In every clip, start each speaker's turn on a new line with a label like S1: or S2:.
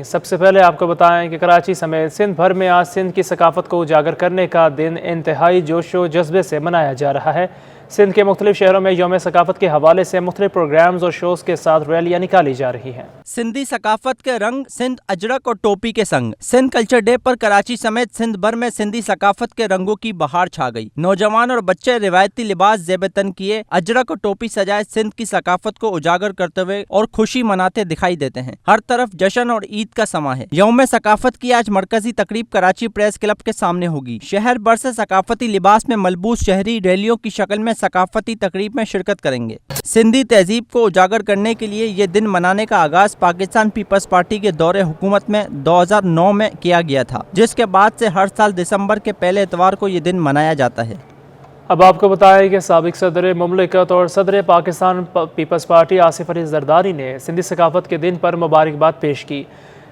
S1: سب سے پہلے آپ کو بتائیں کہ کراچی سمیت سندھ بھر میں آج سندھ کی ثقافت کو اجاگر کرنے کا دن انتہائی جوش و جذبے سے منایا جا رہا ہے۔ سندھ کے مختلف شہروں میں یوم ثقافت کے حوالے سے مختلف پروگرامز اور شوز کے ساتھ ریلیاں نکالی جا رہی ہیں۔
S2: سندھی ثقافت کے رنگ سندھ اجرک اور ٹوپی کے سنگ سندھ کلچر ڈے پر کراچی سمیت سندھ بھر میں سندھی ثقافت کے رنگوں کی بہار چھا گئی۔ نوجوان اور بچے روایتی لباس زیب تن کیے اجرک اور ٹوپی سجائے سندھ کی ثقافت کو اجاگر کرتے ہوئے اور خوشی مناتے دکھائی دیتے ہیں۔ ہر طرف جشن اور عید کا سماں ہے۔ یوم ثقافت کی آج مرکزی تقریب کراچی پریس کلب کے سامنے ہوگی۔ شہر بھر سے ثقافتی لباس میں ملبوس شہری ریلیوں کی شکل میں ثقافتی تقریب میں شرکت کریں گے۔ سندھی تہذیب کو اجاگر کرنے کے لیے یہ دن منانے کا آغاز پاکستان پیپلز پارٹی کے دور حکومت میں 2009 میں کیا گیا تھا، جس کے بعد سے ہر سال دسمبر کے پہلے اتوار کو یہ دن منایا جاتا ہے۔
S1: اب آپ کو بتائیں کہ سابق صدر مملکت اور صدر پاکستان پیپلز پارٹی آصف علی زرداری نے سندھی ثقافت کے دن پر مبارکباد پیش کی۔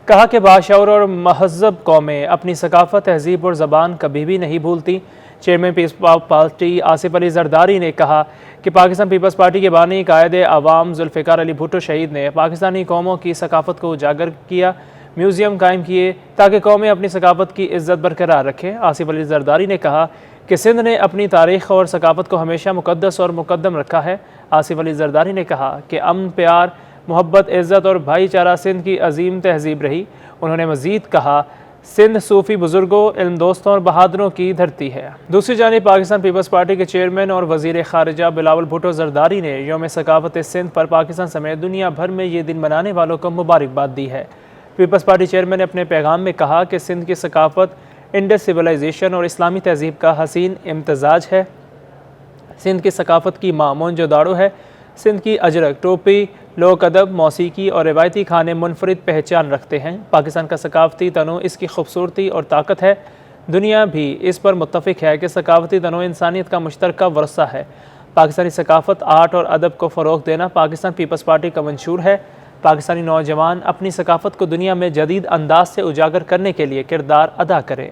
S1: کہا کہ باشعور اور مہذب قومیں اپنی ثقافت، تہذیب اور زبان کبھی بھی نہیں بھولتی۔ Chairman Peoples party Asif Ali Zardari نے کہا کہ پاکستان پیپلز پارٹی کے بانی قائد عوام ذوالفقار علی بھٹو شہید نے پاکستانی قوموں کی ثقافت کو اجاگر کیا، میوزیم قائم کیے تاکہ قومیں اپنی ثقافت کی عزت برقرار رکھیں۔ آصف علی زرداری نے کہا کہ سندھ نے اپنی تاریخ اور ثقافت کو ہمیشہ مقدس اور مقدم رکھا ہے۔ آصف علی زرداری نے کہا کہ امن، پیار، محبت، عزت اور بھائی چارہ سندھ کی عظیم تہذیب رہی۔ انہوں نے مزید کہا سندھ صوفی بزرگوں، علم دوستوں اور بہادروں کی دھرتی ہے۔ دوسری جانب پاکستان پیپلز پارٹی کے چیئرمین اور وزیر خارجہ بلاول بھٹو زرداری نے یوم ثقافت سندھ پر پاکستان سمیت دنیا بھر میں یہ دن منانے والوں کو مبارکباد دی ہے۔ پیپلز پارٹی چیئرمین نے اپنے پیغام میں کہا کہ سندھ کی ثقافت انڈس سویلائزیشن اور اسلامی تہذیب کا حسین امتزاج ہے۔ سندھ کی ثقافت کی ماں موئن داڑو ہے۔ سندھ کی اجرک، ٹوپی، لوک ادب، موسیقی اور روایتی کھانے منفرد پہچان رکھتے ہیں۔ پاکستان کا ثقافتی تنوع اس کی خوبصورتی اور طاقت ہے۔ دنیا بھی اس پر متفق ہے کہ ثقافتی تنوع انسانیت کا مشترکہ ورثہ ہے۔ پاکستانی ثقافت، آرٹ اور ادب کو فروغ دینا پاکستان پیپلز پارٹی کا منشور ہے۔ پاکستانی نوجوان اپنی ثقافت کو دنیا میں جدید انداز سے اجاگر کرنے کے لیے کردار ادا کریں۔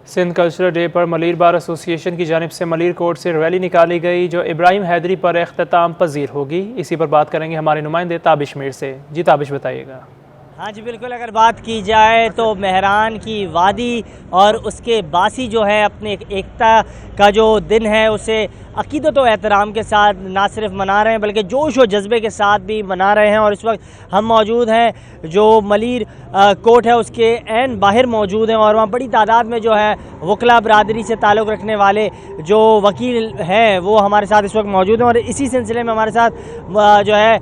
S1: سندھ کلچرل ڈے پر ملیر بار ایسوسی ایشن کی جانب سے ملیر کوٹ سے ریلی نکالی گئی جو ابراہیم حیدری پر اختتام پذیر ہوگی۔ اسی پر بات کریں گے ہمارے نمائندے تابش میر سے۔ جی تابش بتائیے گا۔
S3: ہاں جی بالکل، اگر بات کی جائے تو مہران کی وادی اور اس کے باسی جو ہے اپنے ایکتا کا جو دن ہے اسے عقیدت و احترام کے ساتھ نہ صرف منا رہے ہیں بلکہ جوش و جذبے کے ساتھ بھی منا رہے ہیں۔ اور اس وقت ہم موجود ہیں جو ملیر کوٹ ہے اس کے عین باہر موجود ہیں اور وہاں بڑی تعداد میں جو ہے وکلا برادری سے تعلق رکھنے والے جو وکیل ہیں وہ ہمارے ساتھ اس وقت موجود ہیں۔ اور اسی سلسلے میں ہمارے ساتھ جو ہے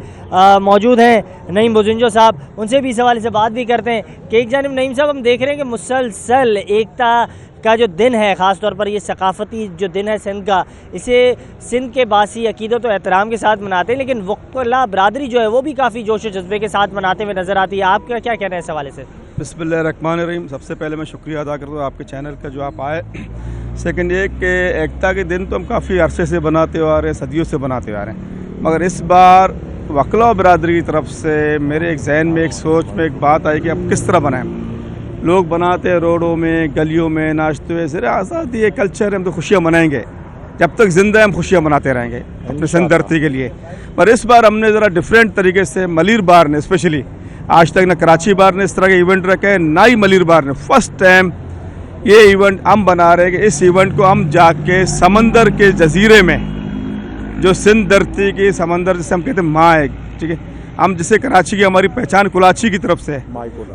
S3: موجود ہیں نعیم بزنجو صاحب، ان سے بھی اس حوالے سے بات بھی کرتے ہیں کہ ایک جانب نعیم صاحب ہم دیکھ رہے ہیں کہ مسلسل ایکتا کا جو دن ہے، خاص طور پر یہ ثقافتی جو دن ہے سندھ کا، اسے سندھ کے باسی عقیدت و احترام کے ساتھ مناتے ہیں، لیکن وکلا برادری جو ہے وہ بھی کافی جوش و جذبے کے ساتھ مناتے ہوئے نظر آتی ہے۔ آپ کا کیا کہنا ہے اس حوالے سے؟
S4: بسم اللہ الرحمن الرحیم۔ سب سے پہلے میں شکریہ ادا کرتا ہوں آپ کے چینل کا جو آپ آئے۔ سیکنڈ یہ کہ ایکتا کے دن تو ہم کافی عرصے سے بناتے آ رہے ہیں، صدیوں سے بناتے آ رہے ہیں، مگر اس بار وکلا برادری کی طرف سے میرے ایک ذہن میں ایک سوچ میں ایک بات آئی کہ اب کس طرح بنائیں۔ لوگ بناتے ہیں روڈوں میں، گلیوں میں، ناچتے ہوئے، سر آزادی ہے، کلچر ہے، ہم تو خوشیاں منائیں گے، جب تک زندہ ہیں ہم خوشیاں مناتے رہیں گے اپنے سندھ دھرتی کے لیے۔ پر اس بار ہم نے ذرا ڈیفرنٹ طریقے سے ملیر بار نے اسپیشلی آج تک نہ کراچی بار نے اس طرح کے ایونٹ رکھے ہیں، نہ ہی ملیر بار نے فرسٹ ٹائم یہ ایونٹ ہم بنا رہے ہیں کہ اس ایونٹ کو ہم جا کے سمندر کے جزیرے میں جو سندھ دھرتی کی سمندر جسے ہم کہتے ہیں ماں ہے، ٹھیک ہے، ہم جسے کراچی کی ہماری پہچان کلاچی کی طرف سے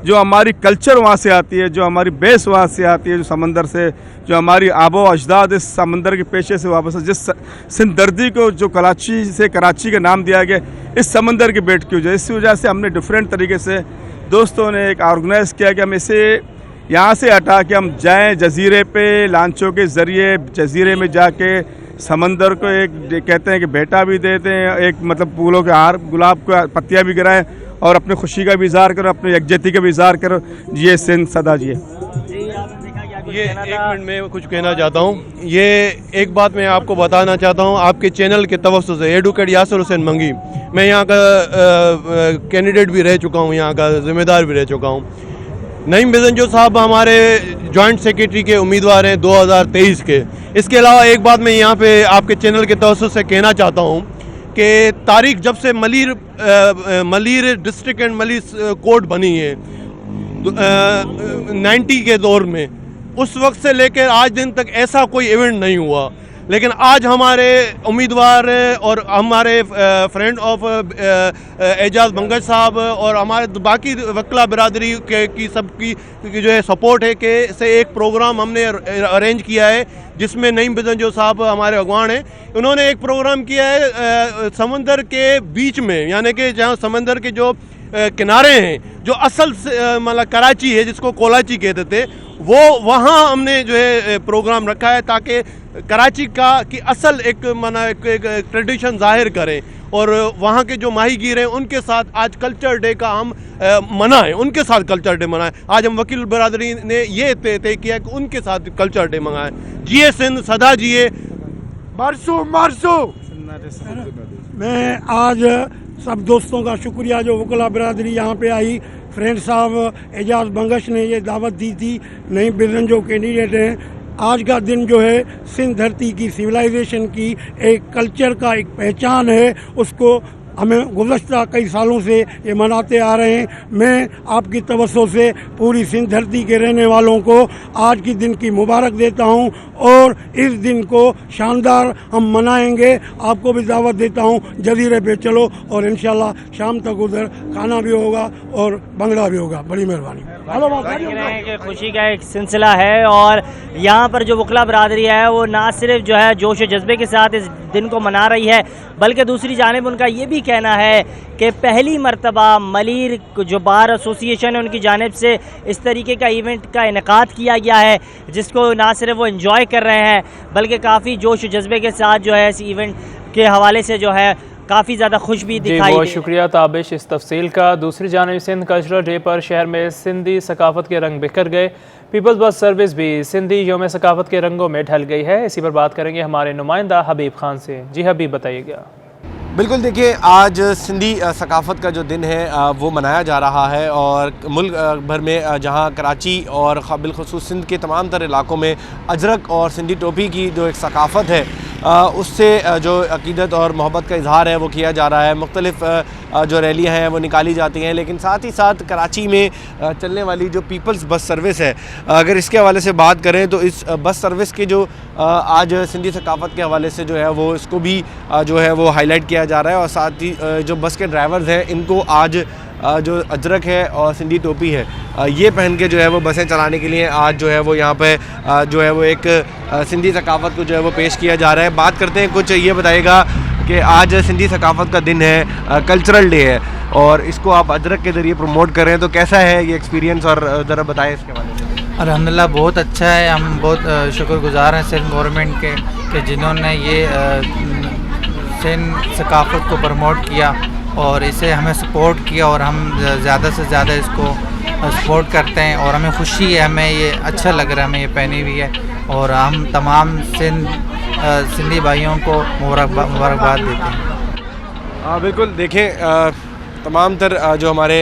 S4: جو ہماری کلچر وہاں سے آتی ہے، جو ہماری بیس وہاں سے آتی ہے، جو سمندر سے جو ہماری آب و اجداد اس سمندر کے پیشے سے واپس جس سندھ دھرتی کو جو کلاچی سے کراچی کا نام دیا گیا اس سمندر کے بیٹ کی وجہ، اس وجہ سے ہم نے ڈیفرنٹ طریقے سے دوستوں نے ایک آرگنائز کیا کہ ہم اسے یہاں سے ہٹا کے ہم جائیں جزیرے پہ، لانچوں کے ذریعے جزیرے میں جا کے سمندر کو ایک کہتے ہیں کہ بیٹا بھی دیتے ہیں، ایک مطلب پھولوں کے ہار، گلاب کو پتیاں بھی گرائیں اور اپنی خوشی کا بھی اظہار کرو، اپنی یکجہتی کا بھی اظہار کرو۔ یہ سندھ صدا جی ہے۔
S5: یہ ایک منٹ میں کچھ کہنا چاہتا ہوں۔ یہ ایک بات میں آپ کو بتانا چاہتا ہوں آپ کے چینل کے توسط سے، ایڈوکیٹ یاسر حسین منگی، میں یہاں کا کینڈیڈیٹ بھی رہ چکا ہوں، یہاں کا ذمہ دار بھی رہ چکا ہوں۔ نعیم بزنجو صاحب ہمارے جوائنٹ سیکریٹری کے امیدوار ہیں 2023 کے۔ اس کے علاوہ ایک بات میں یہاں پہ آپ کے چینل کے توسط سے کہنا چاہتا ہوں کہ تاریخ جب سے ملیر ڈسٹرکٹ اینڈ ملیر کوٹ بنی ہے، 90 के दौर में, उस वक्त से लेकर आज दिन तक ऐसा कोई इवेंट नहीं हुआ। लेकिन आज हमारे उम्मीदवार और हमारे फ्रेंड ऑफ एजाज बंगश साहब और हमारे बाकी वकला बिरादरी की सबकी जो है सपोर्ट है कि से एक प्रोग्राम हमने अरेंज किया है, जिसमें नईम बिजन जो साहब हमारे अगवान हैं, उन्होंने एक प्रोग्राम किया है समंदर के बीच में, यानी कि जहाँ समंदर के जो किनारे हैं, जो असल मतलब कराची है जिसको कोलाची कहते थे, वो वहाँ हमने जो है प्रोग्राम रखा है ताकि कराची का की असल एक माना एक ट्रेडिशन जाहिर करें और वहाँ के जो माहीगीर हैं उनके साथ आज कल्चर डे का हम मनाएं, उनके साथ कल्चर डे मनाएं। आज हम वकील बरादरी ने ये तय किया कि उनके साथ कल्चर डे मनाएं। जिए सिंध, सदा जिए,
S6: मारसू मारसू। मैं आज सब दोस्तों का शुक्रिया जो वकला बिरादरी यहाँ पे आई, फ्रेंड साहब एजाज बंगश ने ये दावत दी थी, नईम बिजन जो कैंडिडेट हैं। आज का दिन जो है सिंध धरती की सिविलाइजेशन की एक कल्चर का एक पहचान है, उसको हमें गुज़श्ता कई सालों से ये मनाते आ रहे हैं। मैं आपकी तवज्जो से पूरी सिंध धरती के रहने वालों को आज के दिन की मुबारक देता हूं और इस दिन को शानदार हम मनाएंगे। आपको भी दावत देता हूं, जजीरे पे चलो और इंशाल्लाह शाम तक उधर खाना भी होगा और बंगला भी होगा। बड़ी मेहरबानी।
S3: कि खुशी का एक सिलसिला है और यहाँ पर जो वकला बरादरी है वो ना सिर्फ जो है जोश व जज्बे के साथ इस दिन को मना रही है, बल्कि दूसरी जानिब उनका ये भी कहना है कि पहली मरतबा मलीर जो बार एसोसिएशन है उनकी जानिब से इस तरीके का इवेंट का इनेकाद किया गया है, जिसको ना सिर्फ वो इन्जॉय कर रहे हैं बल्कि काफ़ी जोश व जज्बे के साथ जो है इस इवेंट के हवाले से जो है काफ़ी ज़्यादा खुश भी दिखाई।
S1: बहुत शुक्रिया ताबिश इस तफसील का। दूसरी जानिब सिंध कल्चरल डे पर शहर में सिंधी सकाफत के रंग बिखर गए। पीपल्स बस सर्विस भी सिंधी योम सकाफत के रंगों में ढल गई है। इसी पर बात करेंगे हमारे नुमाइंदा हबीब खान से। जी हबीब, बताइएगा।
S7: बिल्कुल, देखिए आज सिंधी सकाफ़त का जो दिन है वो मनाया जा रहा है और मुल्क भर में जहां कराची और बिलखुसूस सिंध के तमाम तर इलाकों में अजरक और सिंधी टोपी की जो एक सकाफ़त है उससे जो अकीदत और मोहब्बत का इजहार है वो किया जा रहा है। मुख्तलिफ जो रैलियाँ हैं वो निकाली जाती हैं, लेकिन साथ ही साथ कराची में चलने वाली जो पीपल्स बस सर्विस है, अगर इसके हवाले से बात करें तो इस बस सर्विस के जो आज सिंधी सकाफ़त के हवाले से जो है वो इसको भी जो है वो हाईलाइट किया जा रहा है और साथ ही जो बस के ड्राइवर्स हैं इनको आज जो अजरक है और सिंधी टोपी है ये पहन के जो है वो बसें चलाने के लिए आज जो है वो यहाँ पे जो है वो एक सिंधी सकाफ़त को जो है वो पेश किया जा रहा है। बात करते हैं कुछ, ये बताइएगा कि आज सिंधी सकाफ़त का दिन है, कल्चरल डे है और इसको आप अजरक के ज़रिए प्रमोट कर रहे हैं, तो कैसा है ये एक्सपीरियंस और ज़रा बताएं इसके बारे में।
S8: अल्हम्दुलिल्लाह बहुत अच्छा है। हम बहुत शुक्रगुज़ार हैं सिंध गवर्नमेंट के कि जिन्होंने ये सिंध सकाफ़त को प्रमोट किया और इसे हमें सपोर्ट किया और हम ज़्यादा से ज़्यादा इसको सपोर्ट करते हैं और हमें खुशी है, हमें ये अच्छा लग रहा है, हमें ये पहनी हुई है और हम तमाम सिंधी भाइयों को मुबारकबाद देते हैं।
S7: बिल्कुल, देखें तमाम तर जो हमारे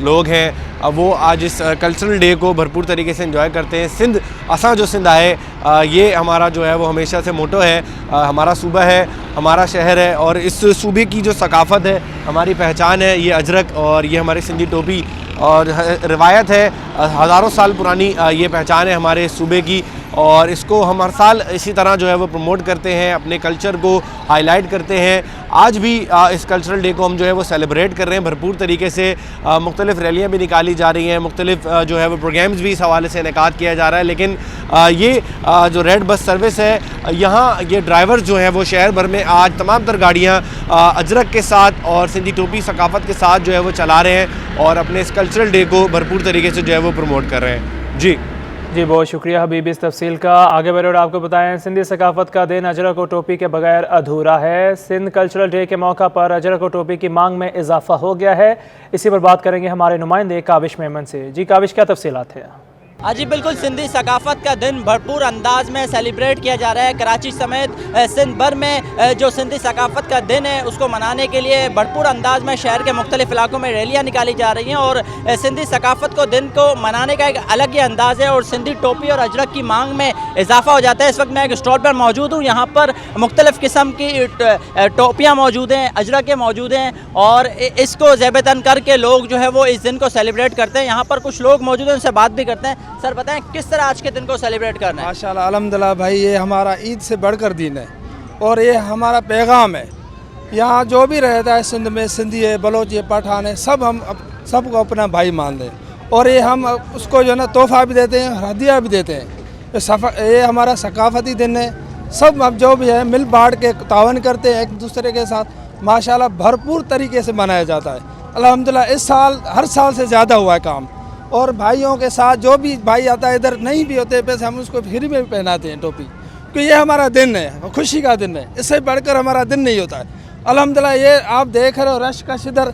S7: लोग हैं वो आज इस कल्चरल डे को भरपूर तरीके से एंजॉय करते हैं। सिंध असा जो सिंध आए ये हमारा जो है वो हमेशा से मोटो है, हमारा सूबा है, हमारा शहर है और इस सूबे की जो सकाफ़त है, हमारी पहचान है, ये अजरक और ये हमारी सिंधी टोपी और रिवायत है, हज़ारों साल पुरानी ये पहचान है हमारे सूबे की और इसको हम हर साल इसी तरह जो है वो प्रमोट करते हैं, अपने कल्चर को हाईलाइट करते हैं। आज भी इस कल्चरल डे को हम जो है वो सेलिब्रेट कर रहे हैं भरपूर तरीके से। मुख्तलिफ रैलियाँ भी निकाली जा रही हैं, मुख्तलिफ जो है वो प्रोग्राम्स भी इस हवाले से इनेकाद किया जा रहा है। लेकिन ये जो रेड बस सर्विस है यहाँ ये ड्राइवर्स जो हैं वो शहर भर में आज तमाम तर गाड़ियाँ अजरक के साथ और सिंधी टोपी सकाफ़त के साथ जो है वो चला रहे हैं और अपने इस कल्चरल डे को भरपूर तरीके से जो है वो प्रमोट कर रहे हैं। जी
S1: बहुत शुक्रिया हबीब इस तफसील का। आगे बढ़े और आपको बताएं सिंधी सकाफ़त का दिन अजरक और टोपी के बगैर अधूरा है। सिंध कल्चरल डे के मौका पर अजरक और टोपी की मांग में इजाफा हो गया है। इसी पर बात करेंगे हमारे नुमाइंदे काविश मेमन से। जी काविश, क्या तफसीलात है?
S2: आज ही बिल्कुल सिंधी सकाफत का दिन भरपूर अंदाज में सेलिब्रेट किया जा रहा है। कराची समेत सिंध भर में जो सिंधी सकाफत का दिन है उसको मनाने के लिए भरपूर अंदाज में शहर के मुख्तलिफ इलाकों में रैलियाँ निकाली जा रही हैं और सिंधी सकाफत को दिन को मनाने का एक अलग ही अंदाज़ है और सिंधी टोपी और अजरक की मांग में इजाफा हो जाता है। इस वक्त मैं एक स्टॉल पर मौजूद हूँ, यहाँ पर मुख्तलिफ किस्म की टोपियाँ मौजूद हैं, अजरकें मौजूद हैं और इसको ज़ेबतन करके लोग जो है वो इस दिन को सेलिब्रेट करते हैं। यहाँ पर कुछ लोग मौजूद हैं, उनसे बात भी करते हैं। सर बताएं किस तरह आज के दिन को सेलिब्रेट करना है?
S9: माशाल्लाह अल्हम्दुलिल्लाह भाई, ये हमारा ईद से बढ़कर दिन है और ये हमारा पैगाम है। यहाँ जो भी रहता है सिंध में, सिंधी है, बलोच है, पठान है, सब हम सबको अपना भाई मान लें और ये हम उसको जो है ना तोहफा भी देते हैं, हदिया भी देते हैं। ये हमारा सकाफती दिन है। सब अब जो भी है मिल बांट के तावन करते हैं एक दूसरे के साथ। माशाल्लाह भरपूर तरीके से मनाया जाता है। अल्हम्दुलिल्लाह इस साल हर साल से ज़्यादा हुआ है काम और भाइयों के साथ जो भी भाई आता है, इधर नहीं भी होते पैसे, हम उसको फ्री में भी पहनाते हैं टोपी, क्योंकि ये हमारा दिन है, खुशी का दिन है। इससे बढ़कर हमारा दिन नहीं होता है। अल्हम्दुलिल्लाह ये आप देख रहे हो रश का इधर,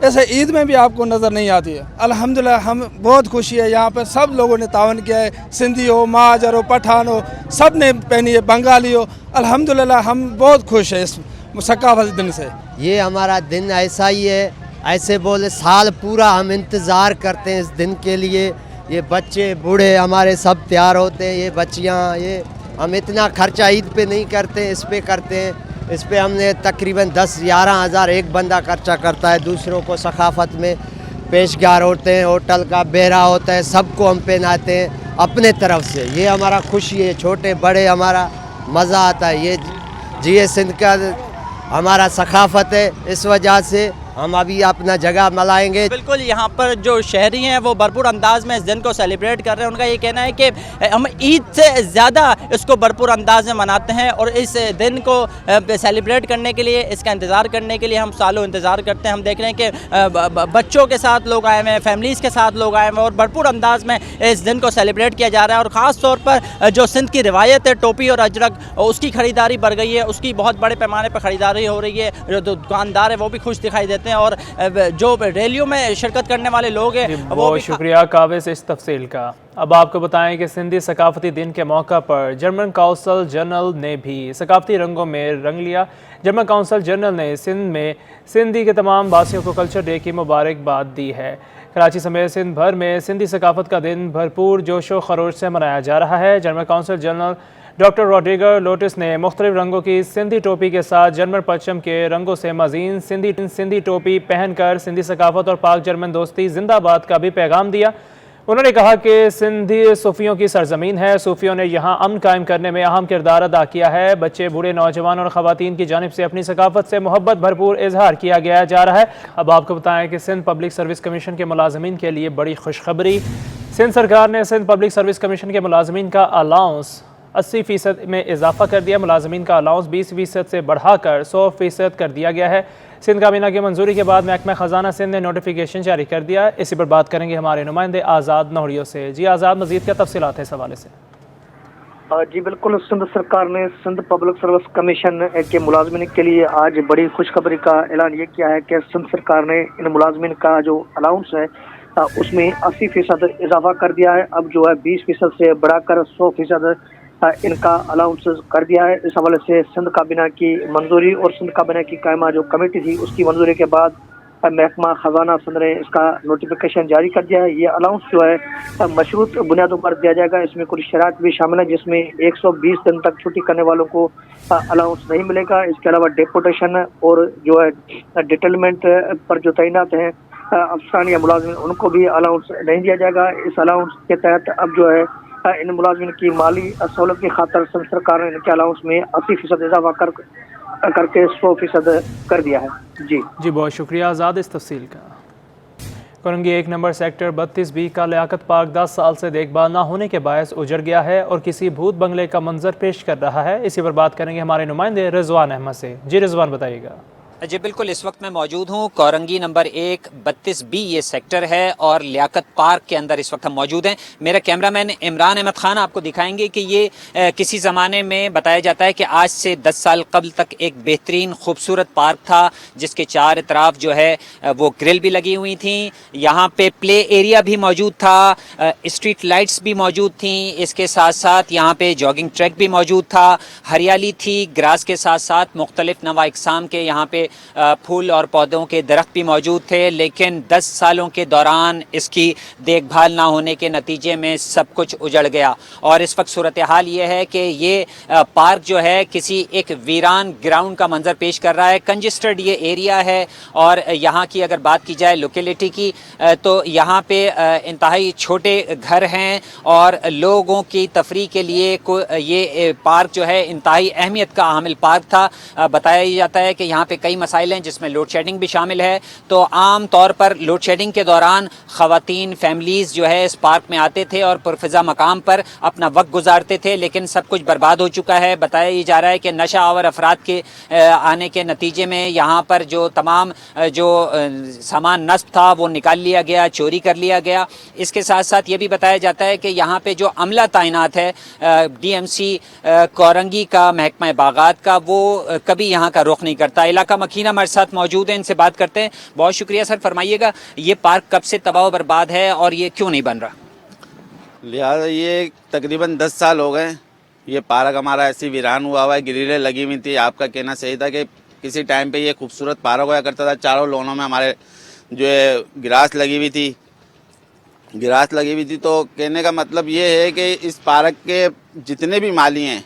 S9: ऐसे ईद में भी आपको नज़र नहीं आती है। अल्हम्दुलिल्लाह हम बहुत खुशी है, यहाँ पर सब लोगों ने तावन किया है। सिंधी हो, महाजर हो, पठान हो, सब ने पहनी है, बंगाली हो। अल्हम्दुलिल्लाह हम बहुत खुश है इस सकाफती दिन से।
S10: ये हमारा दिन ऐसा ही है, ऐसे बोले साल पूरा हम इंतज़ार करते हैं इस दिन के लिए। ये बच्चे बूढ़े हमारे सब तैयार होते हैं, ये बच्चियाँ, ये हम इतना खर्चा ईद पे नहीं करते, इस पे करते हैं। इस पे हमने तकरीबन 10-11 हज़ार एक बंदा खर्चा करता है। दूसरों को सकाफत में पेशगार होते हैं, होटल का बेरा होता है, सबको हम पहनाते हैं अपने तरफ से। ये हमारा खुशी है, छोटे बड़े हमारा मज़ा आता है। ये जिए सिंध का हमारा सकाफत है, इस वजह से हम अभी अपना जगह मनाएंगे।
S2: बिल्कुल, यहाँ पर जो शहरी हैं वो भरपूर अंदाज में इस दिन को सेलिब्रेट कर रहे हैं। उनका ये कहना है कि हम ईद से ज़्यादा इसको भरपूर अंदाज में मनाते हैं और इस दिन को सेलिब्रेट करने के लिए, इसका इंतज़ार करने के लिए हम सालों इंतज़ार करते हैं। हम देख रहे हैं कि बच्चों के साथ लोग आए हुए हैं, फैमिलीज़ के साथ लोग आए हुए हैं और भरपूर अंदाज में इस दिन को सेलिब्रेट किया जा रहा है। और ख़ास तौर पर जो सिंध की रिवायत है टोपी और अजरक, उसकी ख़रीदारी बढ़ गई है, उसकी बहुत बड़े पैमाने पर ख़रीदारी हो रही है। जो दुकानदार है वो भी खुश दिखाई देते हैं और जो रैलियों में शिरकत करने वाले लोग हैं वो भी।
S1: शुक्रिया काविस इस तफसील का। अब आपको बताएं कि सिंधी सकाफती दिन के मौका पर जर्मन काउंसल जनरल ने भी सकाफती रंगों में रंग लिया। जर्मन काउंसल जनरल ने सिंध में सिंधी के तमाम वासियों को कल्चर डे की मुबारकबाद दी है। कराची समेत सिंध भर में सिंधी सकाफत का दिन भरपूर जोश व खरोश से मनाया जा रहा है। जर्मन काउंसल जनरल डॉक्टर रॉड्रिगर लोटिस ने मुख्तलिफ रंगों की सिंधी टोपी के साथ जर्मन परचम के रंगों से मज़ीद सिंधी टोपी पहनकर सिंधी सकाफत और पाक जर्मन दोस्ती जिंदाबाद का भी पैगाम दिया। उन्होंने कहा कि सिंधी सूफियों की सरजमीन है, सूफियों ने यहाँ अमन कायम करने में अहम किरदार अदा किया है। बच्चे, बूढ़े, नौजवान और ख़वातीन की जानिब से अपनी सकाफत से मोहब्बत भरपूर इजहार किया गया जा रहा है। अब आपको बताएं कि सिंध पब्लिक सर्विस कमीशन के मुलाजमीन के लिए बड़ी खुशखबरी। सिंध सरकार ने सिंध पब्लिक सर्विस कमीशन के मुलाजमीन का अलाउंस 80% में इजाफा कर दिया। मुलाजमीन का अलाउंस 20% से बढ़ाकर 100% कर दिया गया है। सिंध काबीना की मंजूरी के बाद महकमा ख़जाना सिंध ने नोटिफिकेशन जारी कर दिया। इसी पर बात करेंगे हमारे नुमाइंदे आज़ाद नौड़ियों से। जी आज़ाद, मज़ीद क्या तफसीलात है इस हवाले से?
S11: जी बिल्कुल, सिंध सरकार ने सिंध पब्लिक सर्विस कमीशन के मुलाजमीन के लिए आज बड़ी खुशखबरी का ऐलान ये किया है कि सिंध सरकार ने इन मुलाजमीन का जो अलाउंस है उसमें 80% इजाफा कर दिया है। अब जो है 20% से बढ़ाकर 100% इनका अलाउंस कर दिया है। इस हवाले से सिंध काबीना की मंजूरी और सिंध काबीना की कायमा जो कमेटी थी उसकी मंजूरी के बाद महकमा खजाना सिंध ने इसका नोटिफिकेशन जारी कर दिया है। ये अलाउंस जो है मशरूत बुनियादों पर दिया जाएगा। इसमें कुछ शरात भी शामिल है, जिसमें 120 दिन तक छुट्टी करने वालों को अलाउंस नहीं मिलेगा। इसके अलावा डेपुटेशन और जो है डिटेलमेंट पर जो तैनात हैं अफसरान या मुलाजिम, उनको भी अलाउंस नहीं दिया जाएगा। इस अलाउंस के तहत अब जो है इन मुलाजिमिन की माली सहूलत की खातर सिंध सरकार ने इनके अलाउंस में 80% इजाफा करके 100% कर दिया है। जी
S1: बहुत शुक्रिया आज़ाद इस तफसील का। करंगी 1 नंबर सेक्टर 32B का लियाकत पार्क 10 साल से देखभाल ना होने के बायस उजड़ गया है और किसी भूत बंगले का मंजर पेश कर रहा है। इसी पर बात करेंगे हमारे नुमाइंदे रिजवान अहमद से। जी रिजवान, बताइएगा।
S12: जी बिल्कुल, इस वक्त मैं मौजूद हूँ कोरंगी नंबर 1 32B ये सेक्टर है और लियाकत पार्क के अंदर इस वक्त हम मौजूद हैं। मेरा कैमरामैन इमरान अहमद खान आपको दिखाएंगे कि ये किसी ज़माने में बताया जाता है कि आज से 10 साल कबल तक एक बेहतरीन खूबसूरत पार्क था जिसके चार तरफ जो है वो ग्रिल भी लगी हुई थी। यहाँ पे प्ले एरिया भी मौजूद था, स्ट्रीट लाइट्स भी मौजूद थी, इसके साथ साथ यहाँ पे जॉगिंग ट्रैक भी मौजूद था, हरियाली थी, ग्रास के साथ साथ मुख्तलिफ नवा इकसाम के यहाँ पे फूल और पौधों के दरख्त भी मौजूद थे। लेकिन 10 सालों के दौरान इसकी देखभाल ना होने के नतीजे में सब कुछ उजड़ गया और इस वक्त सूरत हाल ये है कि ये पार्क जो है किसी एक वीरान ग्राउंड का मंजर पेश कर रहा है। कंजेस्टेड ये एरिया है और यहाँ की अगर बात की जाए लोकेलिटी की तो यहाँ पे इंतहाई छोटे घर हैं और लोगों की तफरीह के लिए ये पार्क जो है इंतहाई अहमियत का हामिल पार्क था। बताया जाता है कि यहाँ पे कई मसाइल हैं जिसमें लोड शेडिंग भी शामिल है। तो आम तौर पर लोड शेडिंग के दौरान ख़वातीन फैमिलीज़ जो है इस पार्क में आते थे और पुरफ़िज़ा मकाम पर अपना वक्त गुजारते थे, लेकिन सब कुछ बर्बाद हो चुका है। बताया ये जा रहा है कि नशा आवर अफराद के आने के नतीजे में यहाँ पर जो तमाम जो सामान नस्ब था वो निकाल लिया गया, चोरी कर लिया गया। इसके साथ साथ ये भी बताया जाता है कि यहाँ पे जो अमला तैनात है DMC कोरंगी का, महकमा बागात का, वो कभी यहाँ का रुख नहीं करता। इलाका मकीन हमारे साथ मौजूद है, इनसे बात करते हैं। बहुत शुक्रिया सर, फरमाइएगा ये पार्क कब से तबाह बर्बाद है और ये क्यों नहीं बन रहा?
S13: लिहाजा ये तकरीबन 10 साल हो गए ये पार्क हमारा ऐसी वीरान हुआ है, ग्रिलें लगी हुई थी। आपका कहना सही था कि किसी टाइम पे ये खूबसूरत पार्क हुआ करता था, चारों लोनों में हमारे जो है ग्रास लगी हुई थी, तो कहने का मतलब ये है कि इस पार्क के जितने भी माली हैं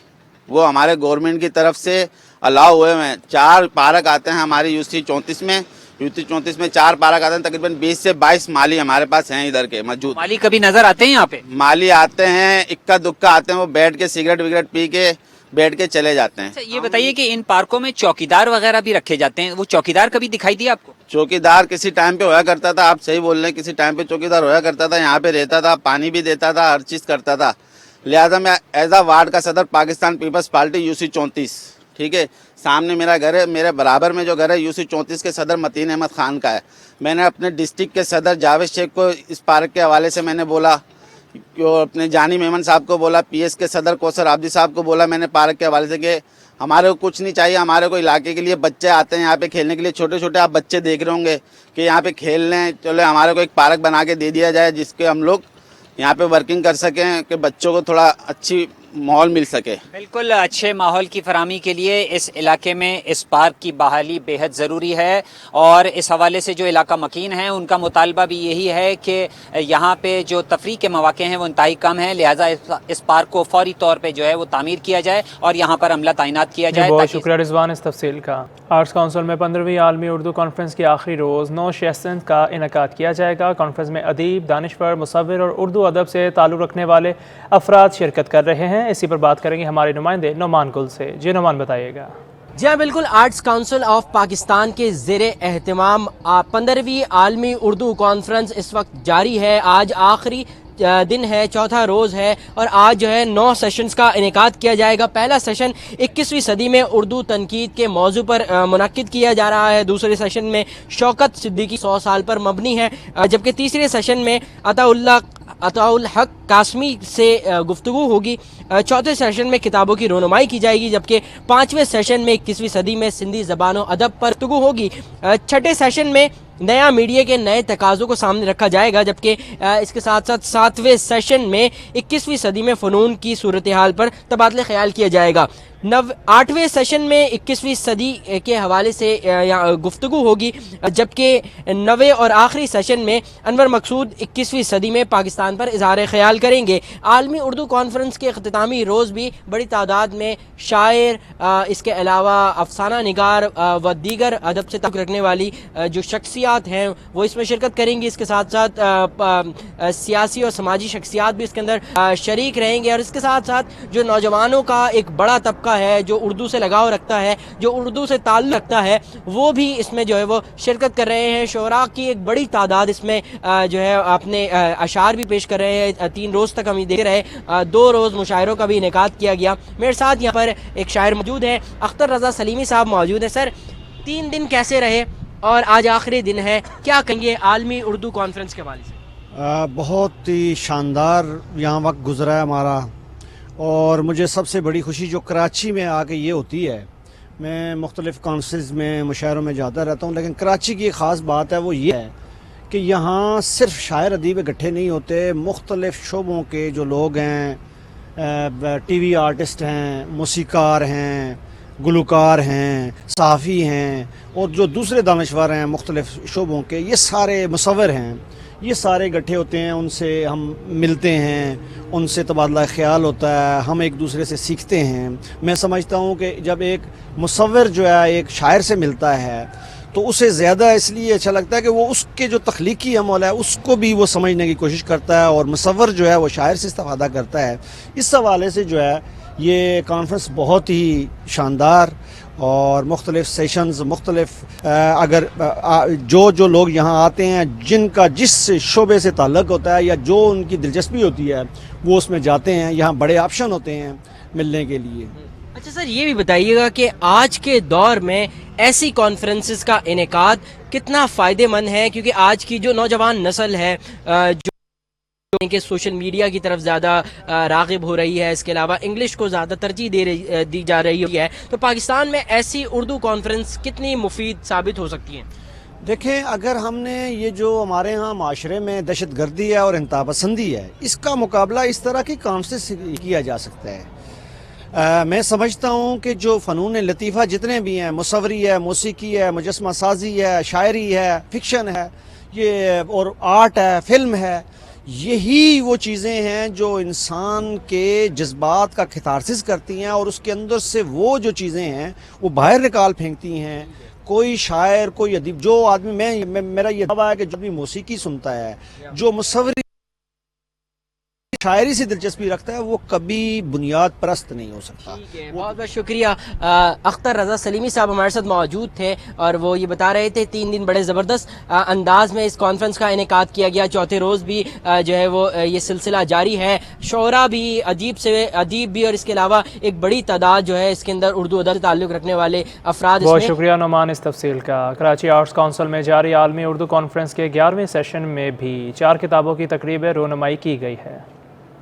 S13: वो हमारे गवर्नमेंट की तरफ से अलाउ हुए हैं। 4 पार्क आते हैं हमारी UC 34 में, UC 34 में 4 पार्क आते हैं, तकरीबन 20 से 22 माली हमारे पास हैं इधर के मौजूद।
S12: माली कभी नजर आते हैं यहाँ पे?
S13: माली आते हैं, इक्का दुक्का आते हैं, वो बैठ के सिगरेट विगरेट पी के बैठ के चले जाते हैं।
S12: ये बताइए कि इन पार्कों में चौकीदार वगैरह भी रखे जाते हैं, वो चौकीदार कभी दिखाई दिया आपको?
S13: चौकीदार किसी टाइम पे होया करता था, आप सही बोल रहे हैं, किसी टाइम पे चौकीदार होया करता था, यहाँ पे रहता था, पानी भी देता था, हर चीज़ करता था। लिहाजा मैं एज अ वार्ड का सदर पाकिस्तान पीपल्स पार्टी UC 34, ठीक है, सामने मेरा घर है, मेरे बराबर में जो घर है UC 34 के सदर मतीन अहमद खान का है। मैंने अपने डिस्ट्रिक्ट के सदर जावेद शेख को इस पार्क के हवाले से मैंने बोला, अपने जानी मेमन साहब को बोला, PS के सदर कौसर आब्दी साहब को बोला मैंने पार्क के हवाले से कि हमारे को कुछ नहीं चाहिए, हमारे को इलाके के लिए बच्चे आते हैं यहाँ पे खेलने के लिए, छोटे छोटे आप बच्चे देख रहे होंगे कि यहाँ पे खेल रहे हैं, चलो हमारे को एक पार्क बना के दे दिया जाए जिसके हम लोग यहाँ पे वर्किंग कर सकें कि बच्चों को थोड़ा अच्छी माहौल मिल सके।
S12: बिल्कुल, अच्छे माहौल की फराहमी के लिए इस इलाके में इस पार्क की बहाली बेहद ज़रूरी है और इस हवाले से जो इलाका मकीन है उनका मुतालबा भी यही है कि यहाँ पे जो तफरीह के मौक़े हैं वो इंतहाई कम है, लिहाजा इस पार्क को फौरी तौर पे जो है वो तामीर किया जाए और यहाँ पर अमला तैनात किया जाए।
S1: बहुत शुक्रिया रिजवान इस तफसील का। आर्ट्स काउंसिल में 15वीं आलमी उर्दू कॉन्फ्रेंस के आखिरी रोज़ 9 सेशंस का इनेकाद किया जाएगा। कॉन्फ्रेंस में अदीब, दानिशवर, मुसव्विर और उर्दू अदब से ताल्लुक़ रखने वाले अफराद शिरकत कर रहे हैं। इसी पर बात करेंगे हमारे नुमाइंदे नोमान गुल से। जी नोमान, बताइएगा।
S14: जी हाँ बिल्कुल, आर्ट्स काउंसिल ऑफ पाकिस्तान के ज़ेरे एहतमाम 15वीं आलमी उर्दू कॉन्फ्रेंस इस वक्त जारी है। आज आखिरी दिन है, चौथा रोज़ है और आज जो है 9 सेशंस का इनेकाद किया जाएगा। पहला सेशन 21वीं सदी में उर्दू तनकीद के मौजू पर मुनक्किद किया जा रहा है। दूसरे सेशन में शौकत सिद्दीकी 100 साल पर मबनी है, जबकि तीसरे सेशन में अताउल हक कासमी से गुफ्तगू होगी। चौथे सेशन में किताबों की रोनुमाई की जाएगी, जबकि 5वें सेशन में 21वीं सदी में सिंधी ज़बान अदब पर गुफ्तगू होगी। छठे सेशन में नया मीडिया के नए तकाज़ों को सामने रखा जाएगा, जबकि इसके साथ साथ 7वें सेशन में 21वीं सदी में फ़नून की सूरत हाल पर तबादले ख्याल किया जाएगा। 8वें सेशन में 21वीं सदी के हवाले से गुफ्तगू होगी, जबकि 9वें और आखिरी सेशन में अनवर मकसूद 21वीं सदी में पाकिस्तान पर इजहार ख्याल करेंगे। आलमी उर्दू कॉन्फ्रेंस के अख्तितामी रोज़ भी बड़ी तादाद में शायर, इसके अलावा अफसाना निगार व दीगर अदब से ताल्लुक़ रखने वाली जो शख्सियात हैं वो इसमें शिरकत करेंगी। इसके साथ साथ सियासी और समाजी शख्सियात भी इसके अंदर शरीक रहेंगे और इसके साथ साथ जो नौजवानों का एक बड़ा तबका है जो उर्दू से लगाव रखता है, जो उर्दू से ताल्लुक़ रखता है, वो भी इसमें जो है वो शिरकत कर रहे हैं। शोरा की एक बड़ी तादाद इसमें जो है अपने अशार भी पेश कर रहे हैं। 3 रोज़ तक हम ये देख रहे हैं, 2 रोज़ मुशायरों का भी इनेकाद किया गया। मेरे साथ यहाँ पर एक शायर मौजूद है, अख्तर रज़ा सलीमी साहब मौजूद है। सर, 3 दिन कैसे रहे और आज आखिरी दिन है, क्या कहेंगे आलमी उर्दू कॉन्फ्रेंस के हवाले से?
S15: बहुत ही शानदार यहाँ वक्त गुजरा है हमारा, और मुझे सबसे बड़ी खुशी जो कराची में आके ये होती है, मैं मुख्तलिफ़ काउंसिल्स में मुशायरों में जाता रहता हूँ, लेकिन कराची की एक ख़ास बात है वो ये है कि यहाँ सिर्फ शायर अदीब इकट्ठे नहीं होते, मुख्तलिफ़ शोबों के जो लोग हैं, टीवी आर्टिस्ट हैं, मौसीकार हैं, गुलकार हैं, सहाफ़ी हैं, और जो दूसरे दानश्वर हैं मुख्तलिफ़ शोबों के, ये सारे मुसव्विर हैं, ये सारे इकट्ठे होते हैं, उनसे हम मिलते हैं, उनसे तबादला ख्याल होता है, हम एक दूसरे से सीखते हैं। मैं समझता हूँ कि जब एक मुसव्विर जो है एक शायर से मिलता है तो उसे ज़्यादा इसलिए अच्छा लगता है कि वो उसके जो तख्लीकी अमल है उसको भी वो समझने की कोशिश करता है, और मुसव्विर जो है वो शायर से इस्तिफ़ादा करता है। इस हवाले से जो है ये कॉन्फ्रेंस बहुत ही शानदार, और मुख्तलिफ़ सेशंस, मुख्तलिफ़ अगर जो लोग यहाँ आते हैं जिनका जिस शोबे से ताल्लुक़ होता है या जो उनकी दिलचस्पी होती है वो उसमें जाते हैं। यहाँ बड़े ऑप्शन होते हैं मिलने के लिए।
S14: अच्छा सर, ये भी बताइएगा कि आज के दौर में ऐसी कॉन्फ्रेंसेस का इनेकाद कितना फ़ायदेमंद है, क्योंकि आज की जो नौजवान नस्ल है जो कि सोशल मीडिया की तरफ ज़्यादा राग़िब हो रही है, इसके अलावा इंग्लिश को ज़्यादा तरजीह दी जा रही है, तो पाकिस्तान में ऐसी उर्दू कॉन्फ्रेंस कितनी मुफीद साबित हो सकती है?
S15: देखें, अगर हमने ये जो हमारे यहाँ माशरे में दहशत गर्दी है और इंतहा पसंदी है, इसका मुकाबला इस तरह की कॉन्फ्रेंस से किया जा सकता है। मैं समझता हूँ कि जो फ़नून लतीफ़ा जितने भी हैं, मुसव्वरी है, मौसीकी है, मुजस्मा साजी है, शायरी है, फिक्शन है, ये और आर्ट है, फिल्म है, यही वो चीज़ें हैं जो इंसान के जज्बात का खितारसिस करती हैं, और उसके अंदर से वो जो चीज़ें हैं वो बाहर निकाल फेंकती हैं। कोई शायर, कोई अदीब, जो आदमी मेरा ये दावा है कि जो भी मौसीकी सुनता है, जो मुसव्वरी शायरी से दिलचस्पी रखता है, वो कभी बुनियाद परस्त नहीं हो सकता।
S14: बहुत बहुत शुक्रिया। अख्तर रज़ा सलीमी साहब हमारे साथ मौजूद थे और वो ये बता रहे थे 3 दिन बड़े ज़बरदस्त अंदाज में इस कॉन्फ्रेंस का इनेकाद किया गया। चौथे रोज़ भी जो है वो ये सिलसिला जारी है। शोरा भी, अदीब भी, और इसके अलावा एक बड़ी तादाद जो है इसके अंदर उर्दू अदब से ताल्लुक़ रखने वाले अफराद।
S1: बहुत शुक्रिया नुमान इस तफसील का। कराची आर्ट्स काउंसिल में जारी आलमी उर्दू कॉन्फ्रेंस के 11वें सेशन में भी 4 किताबों की तकरीब रोनुमाई की गई है।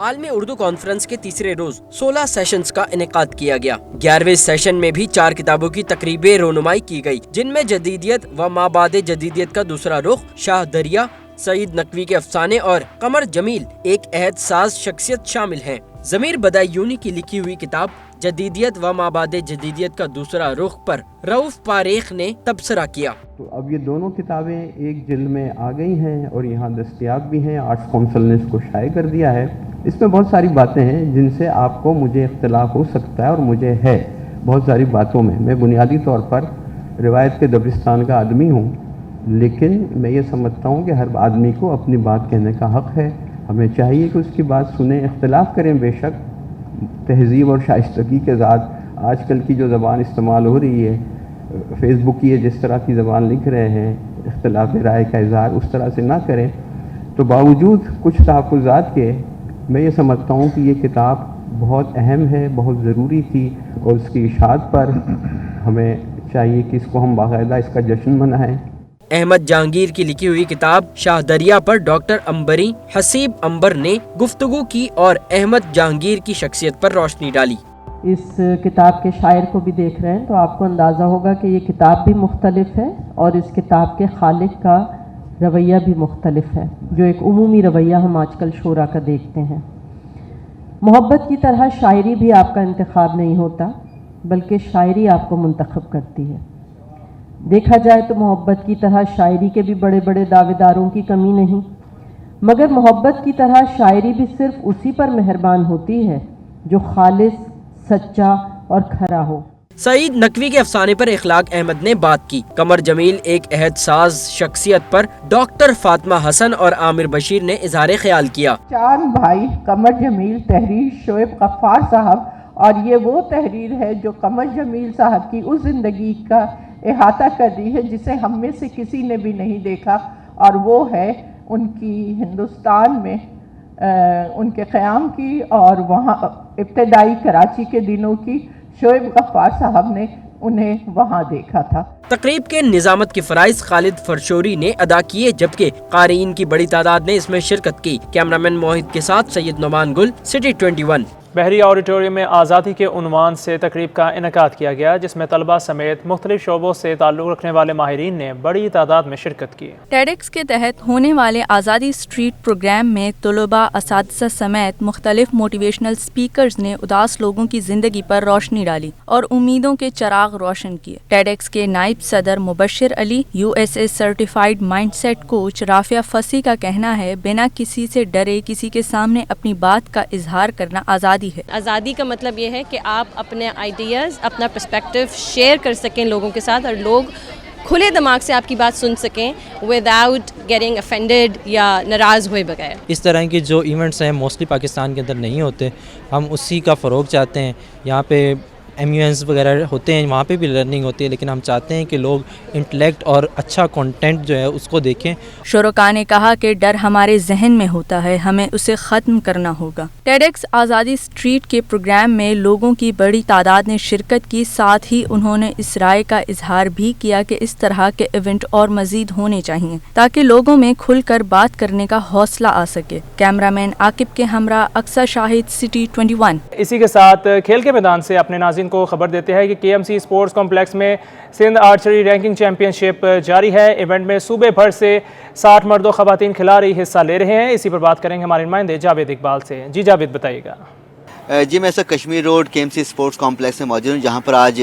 S14: आलमी उर्दू कॉन्फ्रेंस के तीसरे रोज 16 सेशंस का इनेकाद किया गया। 11वें सेशन में भी 4 किताबों की तकरीबें रोनुमाई की गई, जिनमें जदीदियत व माबादे जदीदियत का दूसरा रुख, शाह दरिया, सईद नकवी के अफसाने और कमर जमील एक अहद साज शख्सियत शामिल हैं। ज़मीर बदायूनी की लिखी हुई किताब जदीदियत व माबादे जदीदियत का दूसरा रुख पर रऊफ पारेख ने तबसरा किया।
S16: तो अब ये दोनों किताबें एक जिल्द में आ गई हैं और यहाँ दस्तयाब भी हैं। आर्ट्स काउंसिल ने इसको शाये कर दिया है। इसमें बहुत सारी बातें हैं जिनसे आपको मुझे इख्तिलाफ हो सकता है, और मुझे है बहुत सारी बातों में। मैं बुनियादी तौर पर रिवायत के दबिस्तान का आदमी हूँ, लेकिन मैं ये समझता हूँ कि हर आदमी को अपनी बात कहने का हक़ है। हमें चाहिए कि उसकी बात सुने, इख्तिलाफ़ करें बेशक, तहज़ीब और शाइस्तगी के साथ। आजकल की जो ज़बान इस्तेमाल हो रही है, फेसबुक की जिस तरह की ज़बान लिख रहे हैं, इख्तिलाफ़ राय का इज़हार उस तरह से ना करें। तो बावजूद कुछ तहफ़्फ़ुज़ात के मैं ये समझता हूँ कि ये किताब बहुत अहम है, बहुत ज़रूरी थी, और उसकी इशाअत पर हमें चाहिए कि इसको हम बाकायदा इसका जश्न मनाएं।
S14: अहमद जहांगीर की लिखी हुई किताब शाह दरिया पर डॉक्टर अंबरी हसीब अंबर ने गुफ्तगू की और अहमद जहांगीर की शख्सियत पर रोशनी डाली।
S17: इस किताब के शायर को भी देख रहे हैं तो आपको अंदाज़ा होगा कि ये किताब भी मुख्तलिफ है और इस किताब के खालिक का रवैया भी मुख्तलिफ है, जो एक उमूमी रवैया हम आजकल शोरा का देखते हैं। मोहब्बत की तरह शायरी भी आपका इंतखाब नहीं होता, बल्कि शायरी आपको मुंतखब करती है। देखा जाए तो मोहब्बत की तरह शायरी के भी बड़े बड़े दावेदारों की कमी नहीं, मगर मोहब्बत की तरह शायरी भी सिर्फ उसी पर मेहरबान होती है जो खालिस, सच्चा और खरा हो।
S14: सईद नकवी के अफसाने पर इखलाक अहमद ने बात की। कमर जमील एक अहद साज शख्सियत पर डॉक्टर फातिमा हसन और आमिर बशीर ने इजहार ख्याल किया।
S17: 4 भाई कमर जमील, तहरीर शोएब गफ्फार साहब, और ये वो तहरीर है जो कमर जमील साहब की उस ज़िंदगी का इहाता कर रही है जिसे हम में से किसी ने भी नहीं देखा, और वो है उनकी हिंदुस्तान में उनके क़याम की और वहाँ इब्तदाई कराची के दिनों की। शोएब गफ्फार साहब ने उन्हें वहाँ देखा था।
S14: तकरीब के निजामत के फराइज खालिद फरशोरी ने अदा किए, जबकि क़ारीन की बड़ी तादाद ने इसमें शिरकत की। कैमरामैन मोहित के साथ सैयद नुमान गुल, सिटी 21।
S1: बहरी ऑडिटोरियम में आज़ादी के उन्वान से तकरीब का इनेकाद किया गया, जिसमें तलबा समेत मुख्तलिफ शोबों से ताल्लुक़ रखने वाले माहिरीन ने बड़ी तादाद में शिरकत की।
S18: टेडेक्स के तहत होने वाले आज़ादी स्ट्रीट प्रोग्राम में तलबा, असातिज़ा समेत मुख्तलिफ मोटिवेशनल स्पीकर्स ने उदास लोगों की ज़िंदगी पर रोशनी डाली और उम्मीदों के चराग रोशन किए। टेडेक्स के नायब सदर Mubashir Ali, USA certified mindset coach Rafia Fasi का कहना है, बिना किसी से डरे किसी के सामने अपनी बात का इजहार करना आज़ादी है।
S19: आज़ादी का मतलब ये है कि आप अपने आइडियाज़, अपना पर्सपेक्टिव शेयर कर सकें लोगों के साथ और लोग खुले दिमाग से आपकी बात सुन सकें विदाउट गेटिंग ऑफेंडेड या नाराज़ हुए बगैर।
S20: इस तरह के जो इवेंट्स हैं मोस्टली पाकिस्तान के अंदर नहीं होते, हम उसी का फ़रोग चाहते हैं। यहाँ पे MUNs वगैरह होते हैं, वहाँ पे भी लर्निंग होती है, लेकिन हम चाहते हैं कि लोग इंटेलेक्ट और अच्छा कंटेंट जो है उसको देखें।
S18: शुरका ने कहा कि डर हमारे जहन में होता है, हमें उसे ख़त्म करना होगा। टेडेक्स आज़ादी स्ट्रीट के प्रोग्राम में लोगों की बड़ी तादाद ने शिरकत की, साथ ही उन्होंने इस राय का इजहार भी किया कि इस तरह के इवेंट और मज़ीद होने चाहिए ताकि लोगों में खुल कर बात करने का हौसला आ सके। कैमरामैन आकिब के हमरा अक्सर शाहिद, सिटी 21।
S1: इसी के साथ खेल के मैदान से अपने नाज़रीन को खबर देते हैं कि KMC स्पोर्ट्स कॉम्प्लेक्स में सिंध आर्चरी रैंकिंग चैंपियनशिप जारी है। इवेंट में सूबे भर से 60 मर्द और ख़वातीन खिलाड़ी हिस्सा ले रहे हैं। इसी पर बात करेंगे हमारे नुमाइंदे जावेद इकबाल से। जी जावेद, बताइएगा।
S21: जी, मैं sir Kashmir road KMC sports complex में मौजूद हूँ, जहाँ पर आज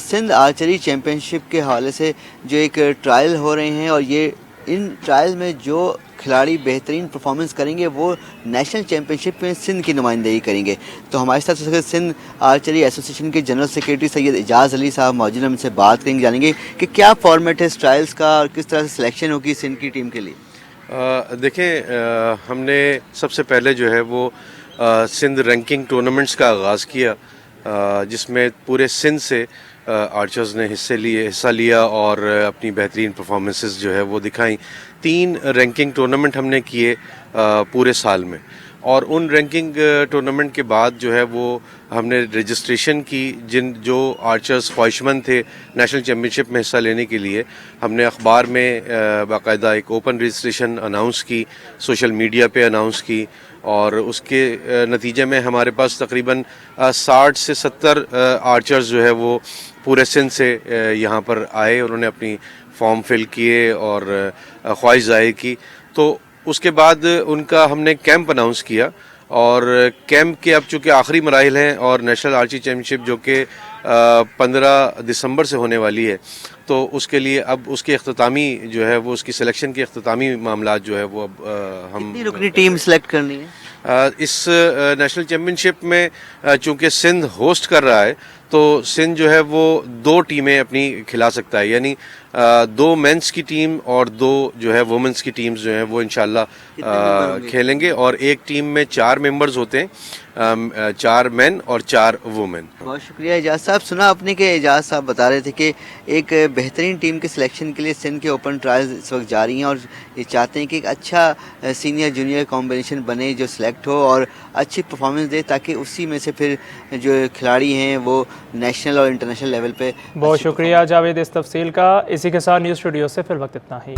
S21: सिंध आर्चरी चैम्पियनशिप के हवाले से जो एक ट्रायल हो रहे हैं और ये इन ट्रायल में जो खिलाड़ी बेहतरीन परफॉर्मेंस करेंगे वो नेशनल चैम्पियनशिप में सिंध की नुमाइंदगी करेंगे। तो हमारे साथ सिंध आर्चरी एसोसिएशन के जनरल सेक्रेटरी सैयद एजाज़ अली साहब मौजूद हैं, हमसे बात करेंगे, जानेंगे कि क्या फॉर्मेट है इस ट्रायल्स का और किस तरह से सिलेक्शन होगी सिंध की टीम के लिए।
S5: देखें, हमने सबसे पहले जो है वो सिंध रैंकिंग टूर्नामेंट्स का आगाज़ किया, जिसमें पूरे सिंध से आर्चर्स ने हिस्सा लिया और अपनी बेहतरीन परफॉर्मेंसेस जो है वो दिखाई। 3 रैंकिंग टूर्नामेंट हमने किए पूरे साल में, और उन रैंकिंग टूर्नामेंट के बाद जो है वो हमने रजिस्ट्रेशन की। जो आर्चर्स ख्वाहिशमंद थे नेशनल चैम्पियनशिप में हिस्सा लेने के लिए, हमने अखबार में बाकायदा एक ओपन रजिस्ट्रेशन अनाउंस की, सोशल मीडिया पे अनाउंस की, और उसके नतीजे में हमारे पास तकरीबन 60 से 70 आर्चर्स जो है वो पूरे सिंध से यहाँ पर आए। उन्होंने अपनी फॉर्म फिल किए और ख्वाहिश जाहिर की। तो उसके बाद उनका हमने कैंप अनाउंस किया, और कैंप के अब चूँकि आखिरी मराहिल हैं और नेशनल आर्चरी चैम्पियनशिप जो कि 15 दिसंबर से होने वाली है, तो उसके लिए अब उसके अख्तामी जो है वो उसकी सिलेक्शन के अख्तामी मामला जो है वो अब हम
S21: कितनी रुकनी टीम सेलेक्ट करनी है
S5: इस नेशनल चैम्पियनशिप में। चूँकि सिंध होस्ट कर रहा है, तो सिंध जो है वो 2 टीमें अपनी खिला सकता है, यानी 2 मेंस की टीम और 2 जो है वुमेंस की टीम्स जो हैं वो इंशाल्लाह खेलेंगे। और एक टीम में 4 मेंबर्स होते हैं, 4 मेन और 4 वुमेन।
S21: बहुत शुक्रिया एजाज साहब। सुना आपने कि एजाज साहब बता रहे थे कि एक बेहतरीन टीम के सिलेक्शन के लिए सिंध के ओपन ट्रायल्स इस वक्त जारी हैं, और ये चाहते हैं कि एक अच्छा सीनियर जूनियर कॉम्बिनेशन बने जो सिलेक्ट हो और अच्छी परफॉर्मेंस दे, ताकि उसी में से फिर जो खिलाड़ी हैं वो नेशनल और इंटरनेशनल लेवल पे।
S1: बहुत शुक्रिया जावेद इस तफसील का। इसी के साथ न्यूज़ स्टूडियो से फिर वक्त इतना ही।